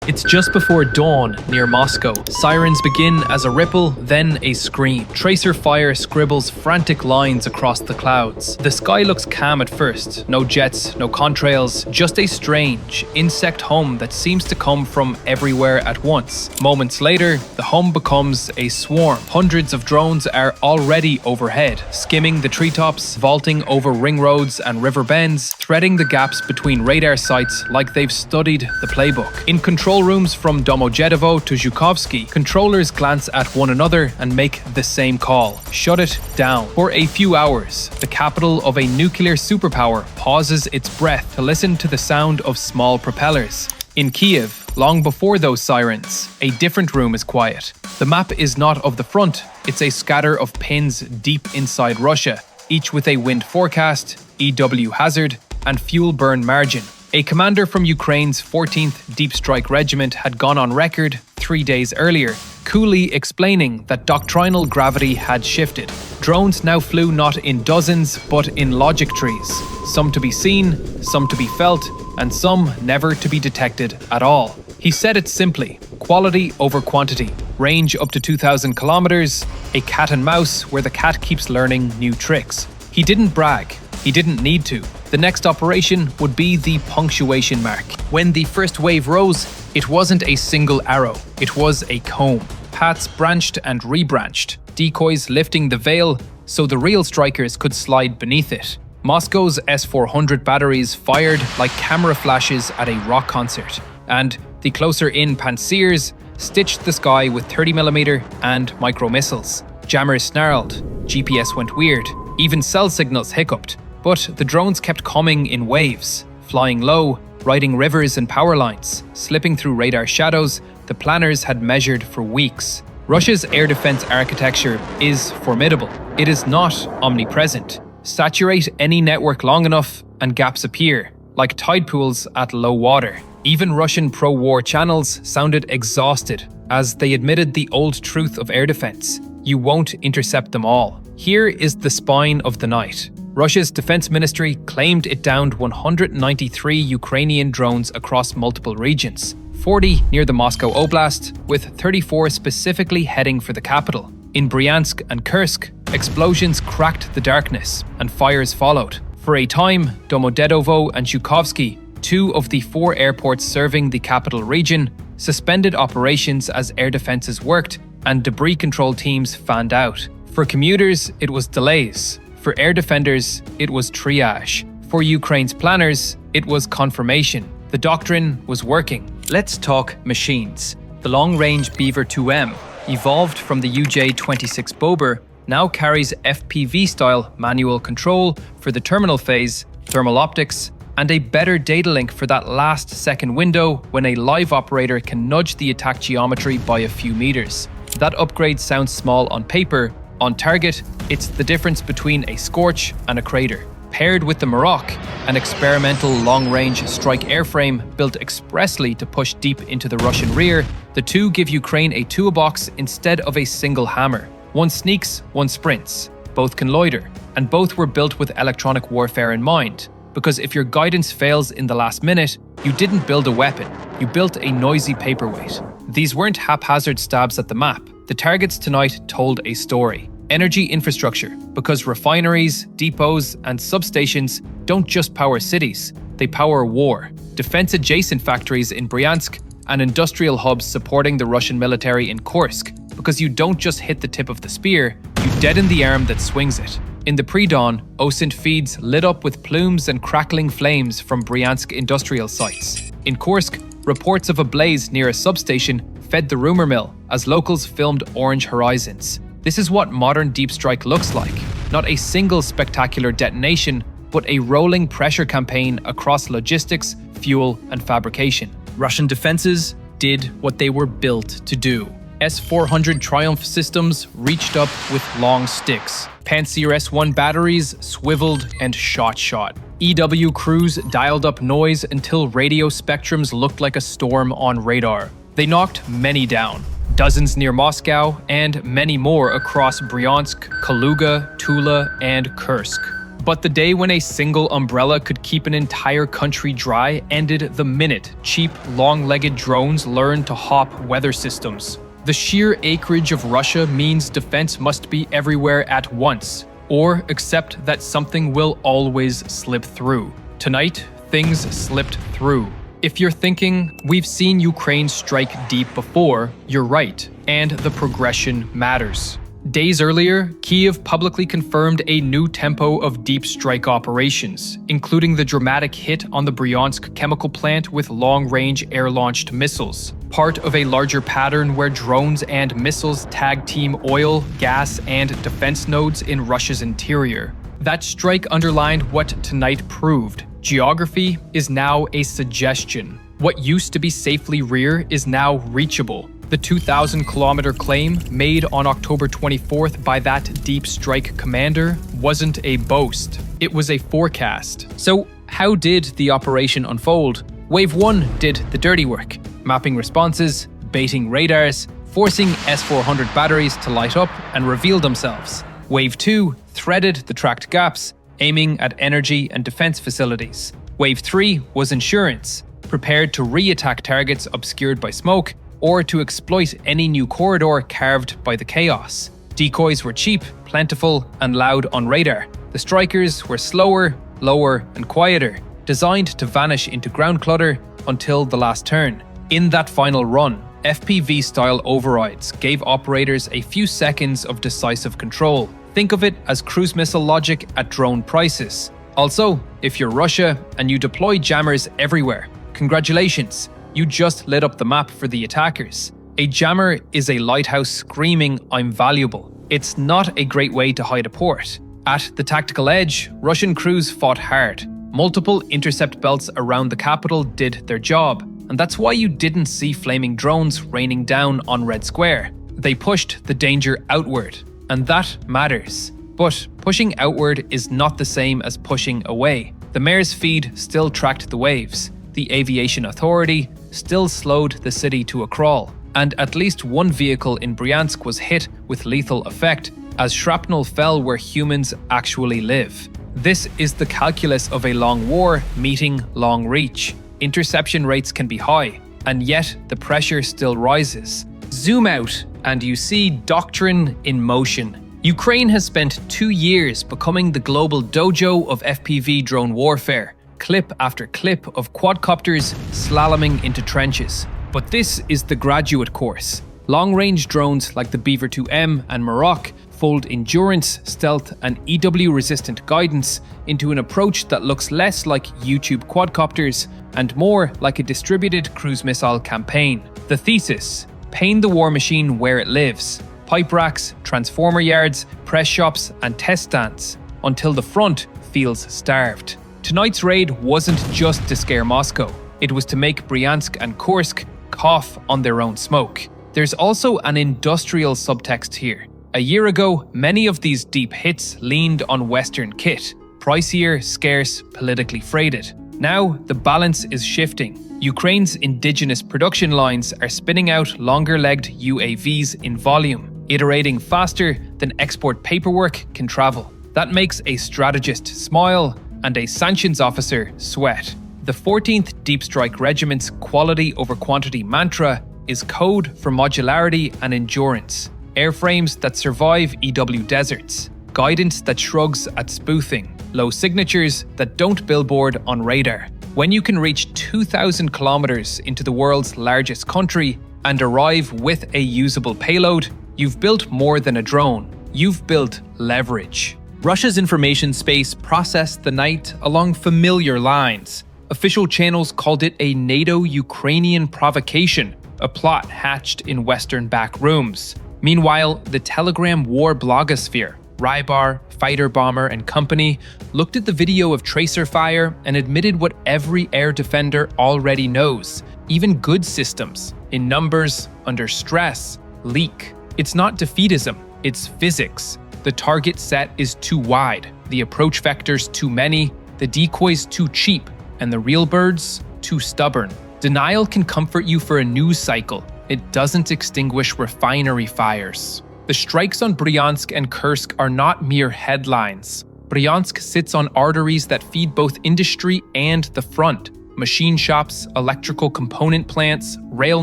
It's just before dawn near Moscow. Sirens begin as a ripple, then a scream. Tracer fire scribbles frantic lines across the clouds. The sky looks calm at first. No jets, no contrails, just a strange, insect hum that seems to come from everywhere at once. Moments later, the hum becomes a swarm. Hundreds of drones are already overhead, skimming the treetops, vaulting over ring roads and river bends, threading the gaps between radar sites like they've studied the playbook. In control rooms from Domodedovo to Zhukovsky, controllers glance at one another and make the same call: shut it down. For a few hours, the capital of a nuclear superpower pauses its breath to listen to the sound of small propellers. In Kiev, long before those sirens, a different room is quiet. The map is not of the front, it's a scatter of pins deep inside Russia, each with a wind forecast, EW hazard, and fuel burn margin. A commander from Ukraine's 14th Deep Strike Regiment had gone on record 3 days earlier, coolly explaining that doctrinal gravity had shifted. Drones now flew not in dozens, but in logic trees, some to be seen, some to be felt, and some never to be detected at all. He said it simply: quality over quantity, range up to 2,000 kilometers, a cat and mouse where the cat keeps learning new tricks. He didn't brag. He didn't need to. The next operation would be the punctuation mark. When the first wave rose, it wasn't a single arrow, it was a comb. Paths branched and rebranched, decoys lifting the veil so the real strikers could slide beneath it. Moscow's S-400 batteries fired like camera flashes at a rock concert, and the closer-in Pantsirs stitched the sky with 30mm and micro-missiles. Jammers snarled, GPS went weird, even cell signals hiccuped. But the drones kept coming in waves, flying low, riding rivers and power lines, slipping through radar shadows the planners had measured for weeks. Russia's air defense architecture is formidable. It is not omnipresent. Saturate any network long enough and gaps appear, like tide pools at low water. Even Russian pro-war channels sounded exhausted as they admitted the old truth of air defense: you won't intercept them all. Here is the spine of the night. Russia's defense ministry claimed it downed 193 Ukrainian drones across multiple regions, 40 near the Moscow Oblast, with 34 specifically heading for the capital. In Bryansk and Kursk, explosions cracked the darkness, and fires followed. For a time, Domodedovo and Zhukovsky, 2 of the 4 airports serving the capital region, suspended operations as air defenses worked and debris control teams fanned out. For commuters, it was delays. For air defenders, it was triage. For Ukraine's planners, it was confirmation. The doctrine was working. Let's talk machines. The long-range Beaver-2M, evolved from the UJ-26 Bober, now carries FPV-style manual control for the terminal phase, thermal optics, and a better data link for that last second window when a live operator can nudge the attack geometry by a few meters. That upgrade sounds small on paper. On target, it's the difference between a scorch and a crater. Paired with the Morok, an experimental long-range strike airframe built expressly to push deep into the Russian rear, the two give Ukraine a toolbox instead of a single hammer. One sneaks, one sprints. Both can loiter, and both were built with electronic warfare in mind. Because if your guidance fails in the last minute, you didn't build a weapon, you built a noisy paperweight. These weren't haphazard stabs at the map. The targets tonight told a story. Energy infrastructure, because refineries, depots, and substations don't just power cities, they power war. Defense-adjacent factories in Bryansk and industrial hubs supporting the Russian military in Kursk, because you don't just hit the tip of the spear, you deaden the arm that swings it. In the pre-dawn, OSINT feeds lit up with plumes and crackling flames from Bryansk industrial sites. In Kursk, reports of a blaze near a substation fed the rumor mill as locals filmed orange horizons. This is what modern deep strike looks like. Not a single spectacular detonation, but a rolling pressure campaign across logistics, fuel, and fabrication. Russian defenses did what they were built to do. S-400 Triumph systems reached up with long sticks. Pantsir S-1 batteries swiveled and shot. EW crews dialed up noise until radio spectrums looked like a storm on radar. They knocked many down, dozens near Moscow, and many more across Bryansk, Kaluga, Tula, and Kursk. But the day when a single umbrella could keep an entire country dry ended the minute cheap, long-legged drones learned to hop weather systems. The sheer acreage of Russia means defense must be everywhere at once, or accept that something will always slip through. Tonight, things slipped through. If you're thinking, we've seen Ukraine strike deep before, you're right, and the progression matters. Days earlier, Kyiv publicly confirmed a new tempo of deep strike operations, including the dramatic hit on the Bryansk chemical plant with long-range air-launched missiles, part of a larger pattern where drones and missiles tag-team oil, gas, and defense nodes in Russia's interior. That strike underlined what tonight proved. Geography is now a suggestion. What used to be safely rear is now reachable. The 2,000-kilometer claim made on October 24th by that deep strike commander wasn't a boast, it was a forecast. So how did the operation unfold? Wave 1 did the dirty work, mapping responses, baiting radars, forcing S-400 batteries to light up and reveal themselves. Wave 2 threaded the tracked gaps, aiming at energy and defense facilities. Wave 3 was insurance, prepared to re-attack targets obscured by smoke, or to exploit any new corridor carved by the chaos. Decoys were cheap, plentiful, and loud on radar. The strikers were slower, lower, and quieter, designed to vanish into ground clutter until the last turn. In that final run, FPV-style overrides gave operators a few seconds of decisive control. Think of it as cruise missile logic at drone prices. Also, if you're Russia and you deploy jammers everywhere, congratulations, you just lit up the map for the attackers. A jammer is a lighthouse screaming, "I'm valuable." It's not a great way to hide a port. At the tactical edge, Russian crews fought hard. Multiple intercept belts around the capital did their job, and that's why you didn't see flaming drones raining down on Red Square. They pushed the danger outward, and that matters. But pushing outward is not the same as pushing away. The mayor's feed still tracked the waves. The aviation authority still slowed the city to a crawl, and at least one vehicle in Bryansk was hit with lethal effect as shrapnel fell where humans actually live. This is the calculus of a long war meeting long reach. Interception rates can be high, and yet the pressure still rises. Zoom out, and you see doctrine in motion. Ukraine has spent 2 years becoming the global dojo of FPV drone warfare. Clip after clip of quadcopters slaloming into trenches. But this is the graduate course. Long-range drones like the Beaver-2M and Morok fold endurance, stealth, and EW-resistant guidance into an approach that looks less like YouTube quadcopters and more like a distributed cruise missile campaign. The thesis: paint the war machine where it lives. Pipe racks, transformer yards, press shops, and test stands, until the front feels starved. Tonight's raid wasn't just to scare Moscow, it was to make Bryansk and Kursk cough on their own smoke. There's also an industrial subtext here. A year ago, many of these deep hits leaned on Western kit, pricier, scarce, politically freighted. Now, the balance is shifting. Ukraine's indigenous production lines are spinning out longer-legged UAVs in volume, iterating faster than export paperwork can travel. That makes a strategist smile and a sanctions officer sweat. The 14th Deep Strike Regiment's quality over quantity mantra is code for modularity and endurance. Airframes that survive EW deserts, guidance that shrugs at spoofing, low signatures that don't billboard on radar. When you can reach 2,000 kilometers into the world's largest country and arrive with a usable payload, you've built more than a drone. You've built leverage. Russia's information space processed the night along familiar lines. Official channels called it a NATO-Ukrainian provocation, a plot hatched in Western back rooms. Meanwhile, the Telegram war blogosphere, Rybar, Fighter Bomber, and company looked at the video of tracer fire and admitted what every air defender already knows. Even good systems, in numbers, under stress, leak. It's not defeatism, it's physics. The target set is too wide, the approach vectors too many, the decoys too cheap, and the real birds too stubborn. Denial can comfort you for a news cycle. It doesn't extinguish refinery fires. The strikes on Bryansk and Kursk are not mere headlines. Bryansk sits on arteries that feed both industry and the front. Machine shops, electrical component plants, rail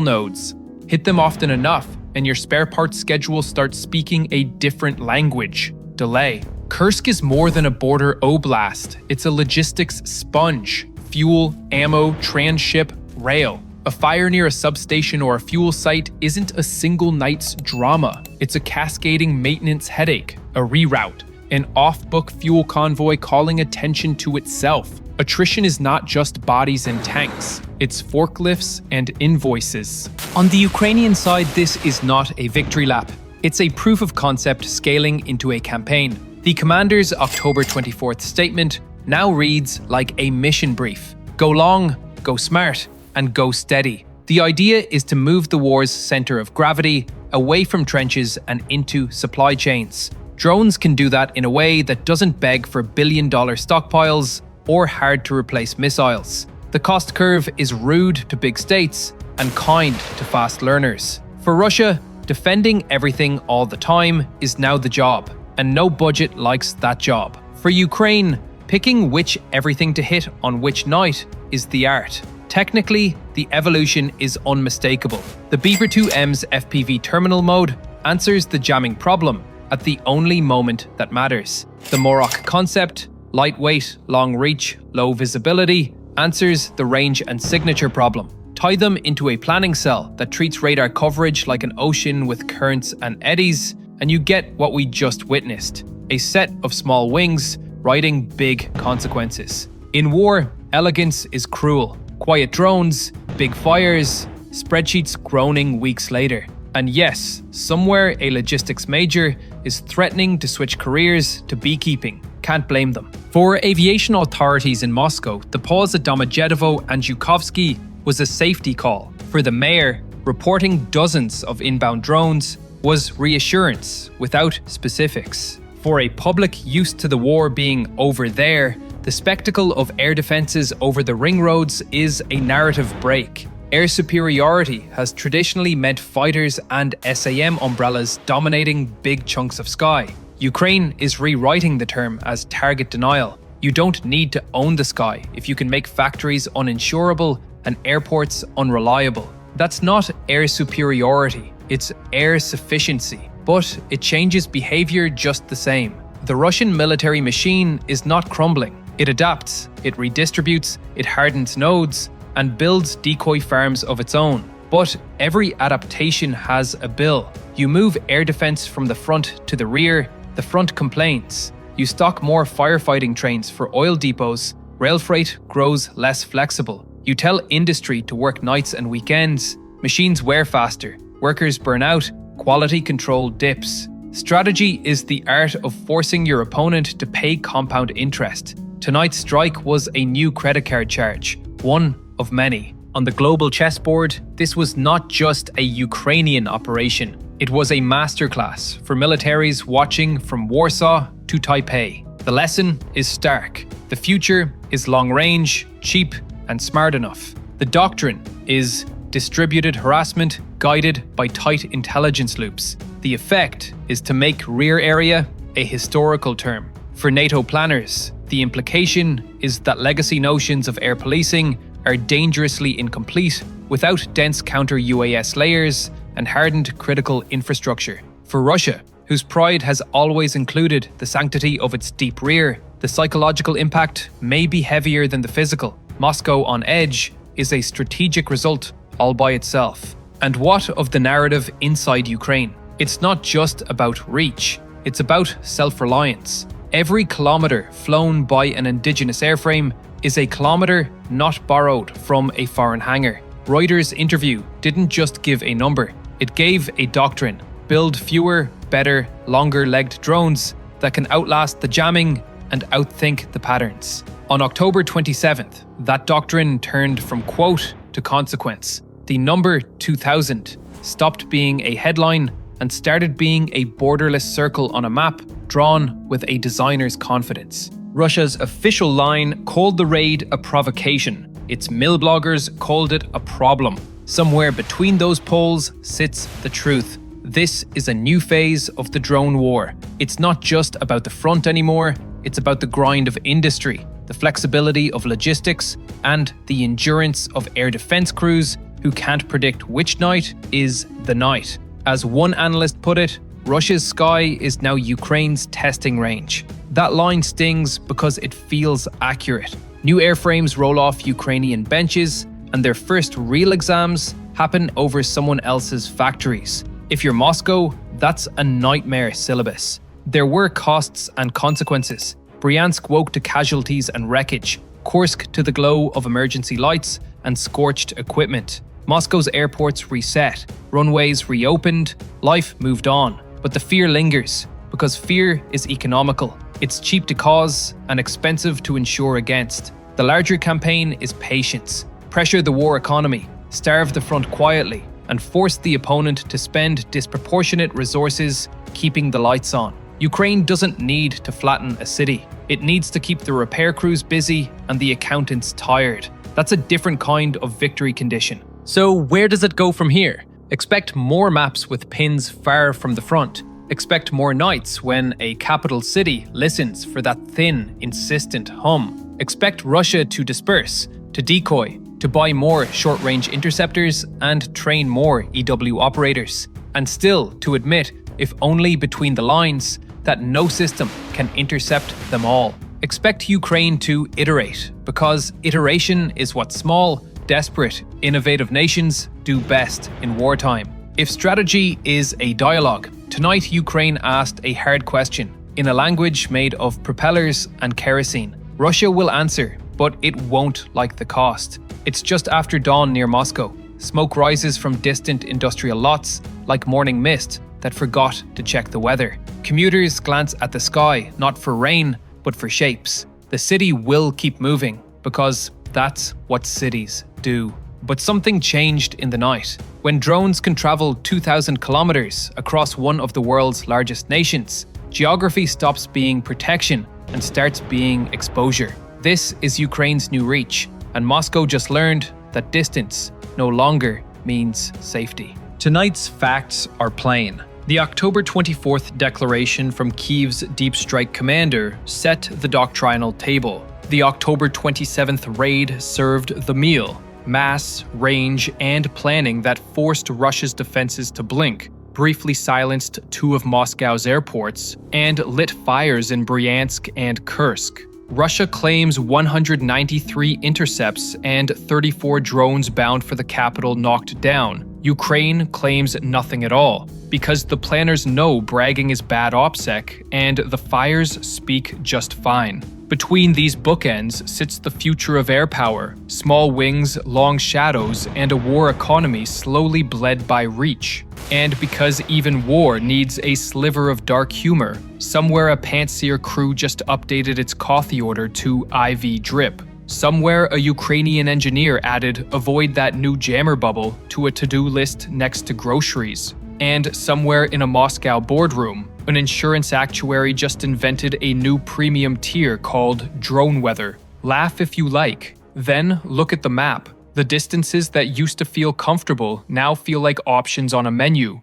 nodes. Hit them often enough, and your spare parts schedule starts speaking a different language. Delay. Kursk is more than a border oblast. It's a logistics sponge. Fuel, ammo, transship, rail. A fire near a substation or a fuel site isn't a single night's drama. It's a cascading maintenance headache, a reroute, an off-book fuel convoy calling attention to itself. Attrition is not just bodies and tanks, it's forklifts and invoices. On the Ukrainian side, this is not a victory lap. It's a proof of concept scaling into a campaign. The commander's October 24th statement now reads like a mission brief. Go long, go smart, and go steady. The idea is to move the war's center of gravity away from trenches and into supply chains. Drones can do that in a way that doesn't beg for billion-dollar stockpiles or hard-to-replace missiles. The cost curve is rude to big states and kind to fast learners. For Russia, defending everything all the time is now the job, and no budget likes that job. For Ukraine, picking which everything to hit on which night is the art. Technically, the evolution is unmistakable. The Beaver-2M's FPV terminal mode answers the jamming problem at the only moment that matters. The Morok concept, lightweight, long reach, low visibility, answers the range and signature problem. Tie them into a planning cell that treats radar coverage like an ocean with currents and eddies, and you get what we just witnessed, a set of small wings riding big consequences. In war, elegance is cruel. Quiet drones, big fires, spreadsheets groaning weeks later. And yes, somewhere a logistics major is threatening to switch careers to beekeeping. Can't blame them. For aviation authorities in Moscow, the pause at Domodedovo and Zhukovsky was a safety call. For the mayor, reporting dozens of inbound drones was reassurance without specifics. For a public used to the war being over there, the spectacle of air defenses over the ring roads is a narrative break. Air superiority has traditionally meant fighters and SAM umbrellas dominating big chunks of sky. Ukraine is rewriting the term as target denial. You don't need to own the sky if you can make factories uninsurable and airports unreliable. That's not air superiority, it's air sufficiency. But it changes behavior just the same. The Russian military machine is not crumbling. It adapts, it redistributes, it hardens nodes, and builds decoy farms of its own. But every adaptation has a bill. You move air defense from the front to the rear, the front complains. You stock more firefighting trains for oil depots, rail freight grows less flexible. You tell industry to work nights and weekends, machines wear faster, workers burn out, quality control dips. Strategy is the art of forcing your opponent to pay compound interest. Tonight's strike was a new credit card charge, one of many. On the global chessboard, this was not just a Ukrainian operation. It was a masterclass for militaries watching from Warsaw to Taipei. The lesson is stark. The future is long range, cheap, and smart enough. The doctrine is distributed harassment guided by tight intelligence loops. The effect is to make rear area a historical term. For NATO planners, the implication is that legacy notions of air policing are dangerously incomplete without dense counter-UAS layers and hardened critical infrastructure. For Russia, whose pride has always included the sanctity of its deep rear, the psychological impact may be heavier than the physical. Moscow on edge is a strategic result all by itself. And what of the narrative inside Ukraine? It's not just about reach, it's about self-reliance. Every kilometer flown by an indigenous airframe is a kilometer not borrowed from a foreign hangar. Reuters' interview didn't just give a number, it gave a doctrine. Build fewer, better, longer-legged drones that can outlast the jamming and outthink the patterns. On October 27th, that doctrine turned from quote to consequence. The number 2000 stopped being a headline and started being a borderless circle on a map drawn with a designer's confidence. Russia's official line called the raid a provocation. Its mill bloggers called it a problem. Somewhere between those poles sits the truth. This is a new phase of the drone war. It's not just about the front anymore, It's about the grind of industry, the flexibility of logistics, and the endurance of air defense crews who can't predict which night is the night. As one analyst put it, Russia's sky is now Ukraine's testing range. That line stings because it feels accurate. New airframes roll off Ukrainian benches, and their first real exams happen over someone else's factories. If you're Moscow, that's a nightmare syllabus. There were costs and consequences. Bryansk woke to casualties and wreckage, Kursk to the glow of emergency lights and scorched equipment. Moscow's airports reset, runways reopened, life moved on. But the fear lingers, because fear is economical. It's cheap to cause and expensive to insure against. The larger campaign is patience. Pressure the war economy, starve the front quietly, and force the opponent to spend disproportionate resources keeping the lights on. Ukraine doesn't need to flatten a city. It needs to keep the repair crews busy and the accountants tired. That's a different kind of victory condition. So where does it go from here? Expect more maps with pins far from the front. Expect more nights when a capital city listens for that thin, insistent hum. Expect Russia to disperse, to decoy, to buy more short-range interceptors and train more EW operators. And still to admit, if only between the lines, that no system can intercept them all. Expect Ukraine to iterate, because iteration is what small, desperate, innovative nations do best in wartime. If strategy is a dialogue, tonight Ukraine asked a hard question in a language made of propellers and kerosene. Russia will answer, but it won't like the cost. It's just after dawn near Moscow. Smoke rises from distant industrial lots like morning mist that forgot to check the weather. Commuters glance at the sky, not for rain, but for shapes. The city will keep moving, because that's what cities do. But something changed in the night. When drones can travel 2,000 kilometers across one of the world's largest nations, geography stops being protection and starts being exposure. This is Ukraine's new reach, and Moscow just learned that distance no longer means safety. Tonight's facts are plain. The October 24th declaration from Kyiv's Deep Strike commander set the doctrinal table. The October 27th raid served the meal. Mass, range, and planning that forced Russia's defenses to blink, briefly silenced two of Moscow's airports, and lit fires in Bryansk and Kursk. Russia claims 193 intercepts and 34 drones bound for the capital knocked down. Ukraine claims nothing at all, because the planners know bragging is bad OPSEC and the fires speak just fine. Between these bookends sits the future of air power, small wings, long shadows, and a war economy slowly bled by reach. And because even war needs a sliver of dark humor, somewhere a pantsier crew just updated its coffee order to IV drip. Somewhere a Ukrainian engineer added "avoid that new jammer bubble" to a to-do list next to groceries. And somewhere in a Moscow boardroom, an insurance actuary just invented a new premium tier called drone weather. Laugh if you like. Then look at the map. The distances that used to feel comfortable now feel like options on a menu.